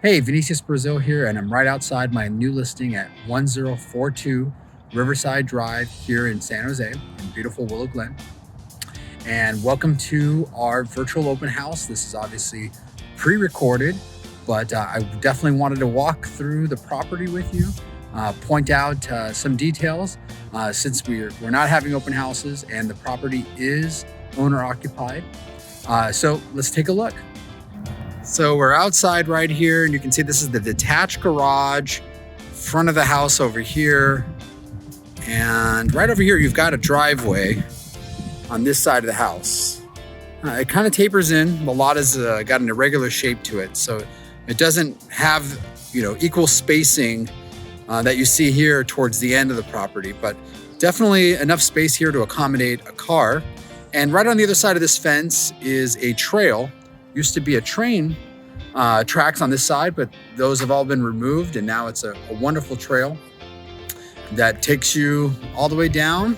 Hey, Vinicius Brasil here, and I'm right outside my new listing at 1042 Riverside Drive here in San Jose, in beautiful Willow Glen. And welcome to our virtual open house. This is obviously pre-recorded, but I definitely wanted to walk through the property with you, point out some details, since we're not having open houses and the property is owner occupied. So let's take a look. So we're outside right here, and you can see this is the detached garage, front of the house over here. And right over here, you've got a driveway on this side of the house. It kind of tapers in. The lot has got an irregular shape to it. So it doesn't have, equal spacing that you see here towards the end of the property, but definitely enough space here to accommodate a car. And right on the other side of this fence is a trail. Used to be a train tracks on this side, but those have all been removed, and now it's a wonderful trail that takes you all the way down,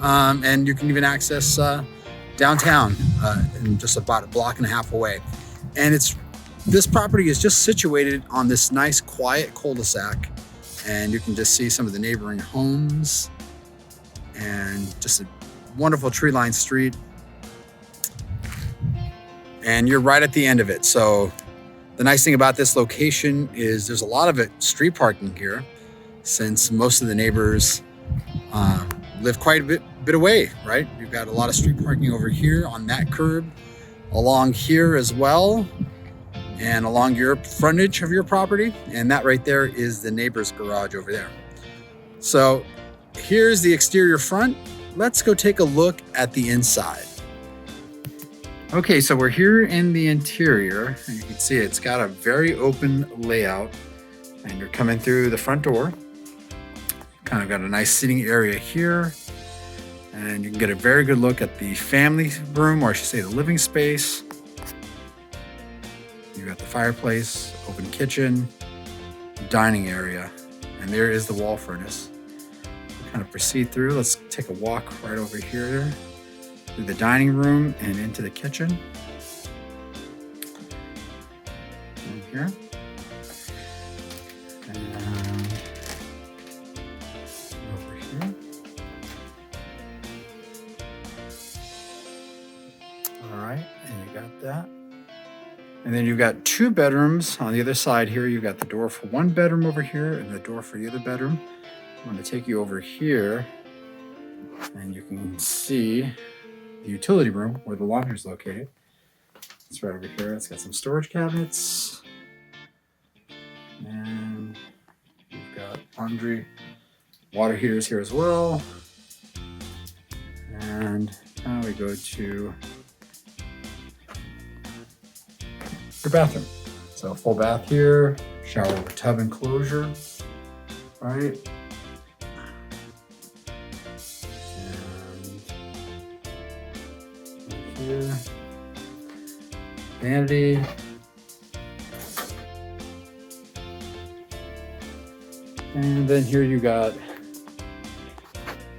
and you can even access downtown in just about a block and a half away. And this property is just situated on this nice quiet cul-de-sac, and you can just see some of the neighboring homes and just a wonderful tree-lined street. And you're right at the end of it. So the nice thing about this location is there's a lot of street parking here, since most of the neighbors live quite a bit away, right? You've got a lot of street parking over here on that curb, along here as well, and along your frontage of your property. And that right there is the neighbor's garage over there. So here's the exterior front. Let's go take a look at the inside. Okay, so we're here in the interior, and you can see it's got a very open layout, and you're coming through the front door. Kind of got a nice sitting area here, and you can get a very good look at the family room, or I should say the living space. You got the fireplace, open kitchen, dining area, and there is the wall furnace. We'll kind of proceed through. Let's take a walk right over here, through the dining room and into the kitchen. In here. And over here. All right, and you got that. And then you've got two bedrooms on the other side here. You've got the door for one bedroom over here and the door for the other bedroom. I'm going to take you over here, and you can see the utility room where the laundry is located. It's right over here. It's got some storage cabinets, and you've got laundry, water heaters here as well. And now we go to your bathroom. So full bath here, shower with tub enclosure, right? Here. Vanity. And then here you got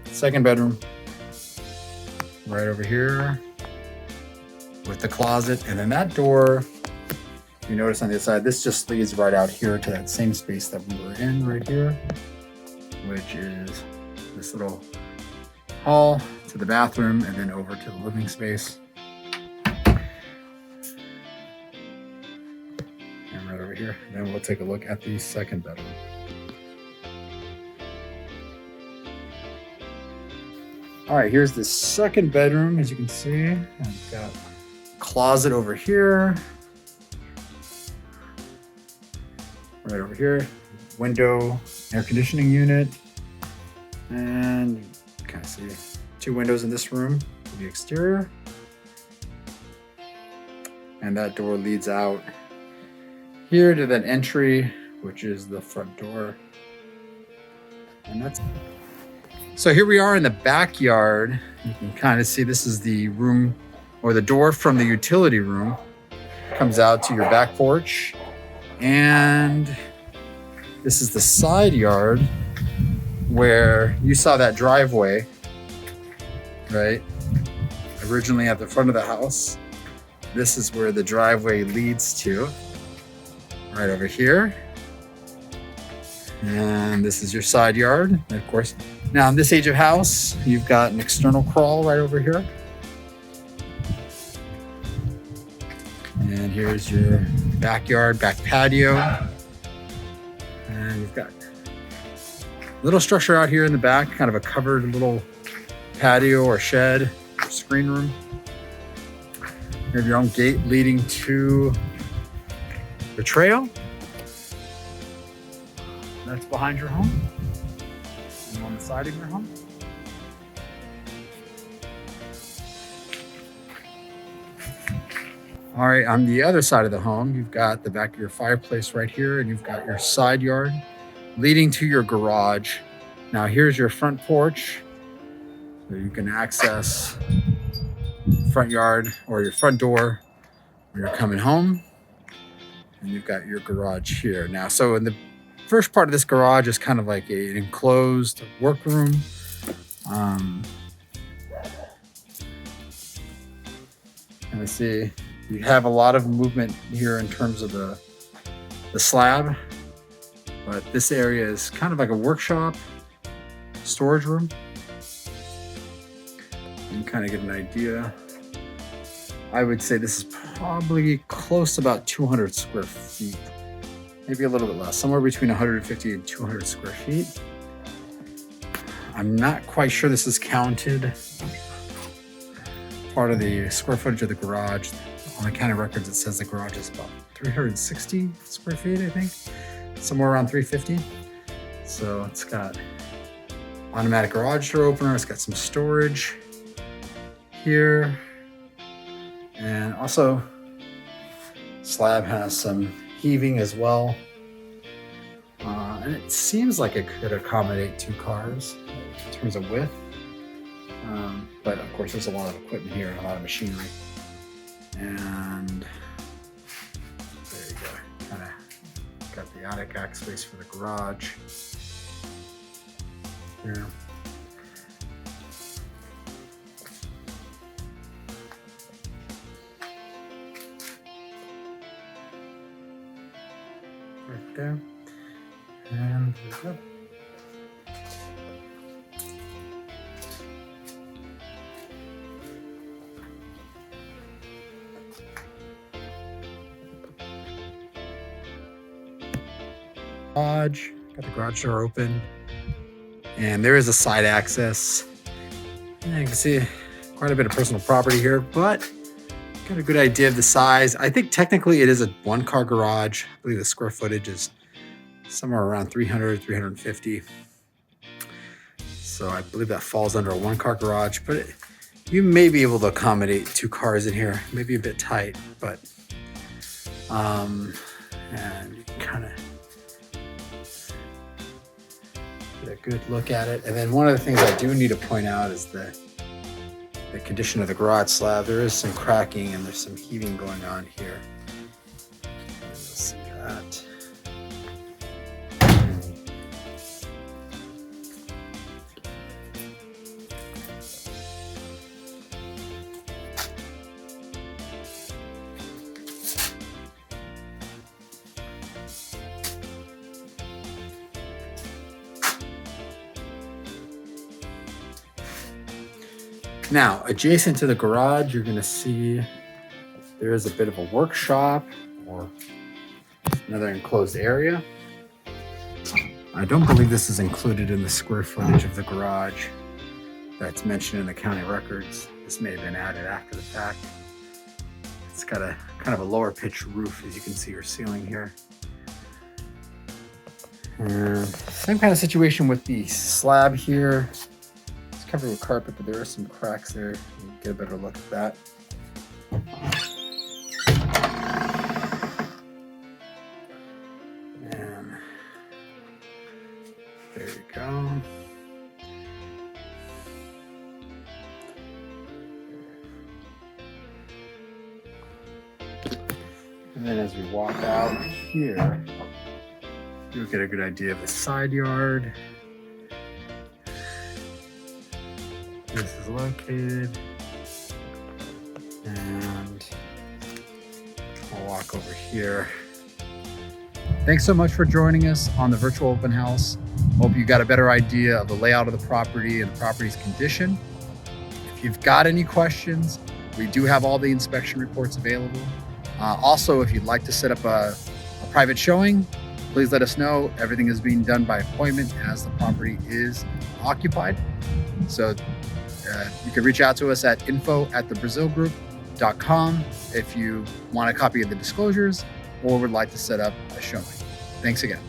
second bedroom right over here with the closet. And then that door, you notice on the other side, this just leads right out here to that same space that we were in right here, which is this little hall to the bathroom and then over to the living space. Right over here. Then we'll take a look at the second bedroom. All right, here's the second bedroom, as you can see. And we've got a closet over here. Right over here. Window, air conditioning unit. And you kind of see two windows in this room for the exterior. And that door leads out here to that entry, which is the front door. And that's it. So here we are in the backyard. You can kind of see this is the room, or the door from the utility room. Comes out to your back porch. And this is the side yard where you saw that driveway, right? Originally at the front of the house. This is where the driveway leads to. right over here. And this is your side yard, and of course. Now in this age of house, you've got an external crawl right over here. And here's your backyard, back patio. And you've got a little structure out here in the back, kind of a covered little patio or shed or screen room. You have your own gate leading to the trail. That's behind your home and on the side of your home. All right, on the other side of the home, you've got the back of your fireplace right here, and you've got your side yard leading to your garage. Now here's your front porch, so you can access front yard or your front door when you're coming home. And you've got your garage here. Now, so in the first part of this garage is kind of like an enclosed workroom. And I see you have a lot of movement here in terms of the slab, but this area is kind of like a workshop, storage room. You can kind of get an idea. I would say this is probably close to about 200 square feet, maybe a little bit less, somewhere between 150 and 200 square feet. I'm not quite sure this is counted part of the square footage of the garage. On the county records, it says the garage is about 360 square feet, I think, somewhere around 350. So it's got automatic garage door opener. It's got some storage here. And also slab has some heaving as well. And it seems like it could accommodate 2 cars in terms of width. But of course, there's a lot of equipment here and a lot of machinery. And there you go. Kind of got the attic access space for the garage here. Right there. And there we go. Garage, got the garage door open, and there is a side access. And you can see quite a bit of personal property here, but got a good idea of the size. I think technically it is a 1-car garage. I believe the square footage is somewhere around 300, 350. So I believe that falls under a 1-car garage, but you may be able to accommodate 2 cars in here. Maybe a bit tight, but and you can kind of get a good look at it. And then one of the things I do need to point out is the condition of the garage slab. There is some cracking and there's some heaving going on here. You'll see that. Now, adjacent to the garage, you're going to see there is a bit of a workshop or another enclosed area. I don't believe this is included in the square footage of the garage that's mentioned in the county records. This may have been added after the fact. It's got a kind of a lower pitched roof, as you can see your ceiling here. And same kind of situation with the slab here. Covered with carpet, but there are some cracks there. You can get a better look at that. And there you go. And then as we walk out here, you'll get a good idea of the side yard. This is located, and I'll walk over here Thanks so much for joining us on the virtual open house. Hope you got a better idea of the layout of the property and the property's condition. If you've got any questions, we do have all the inspection reports available. Also, if you'd like to set up a private showing, please let us know. Everything is being done by appointment as the property is occupied. So you can reach out to us at info@thebrasilgroup.com if you want a copy of the disclosures or would like to set up a showing. Thanks again.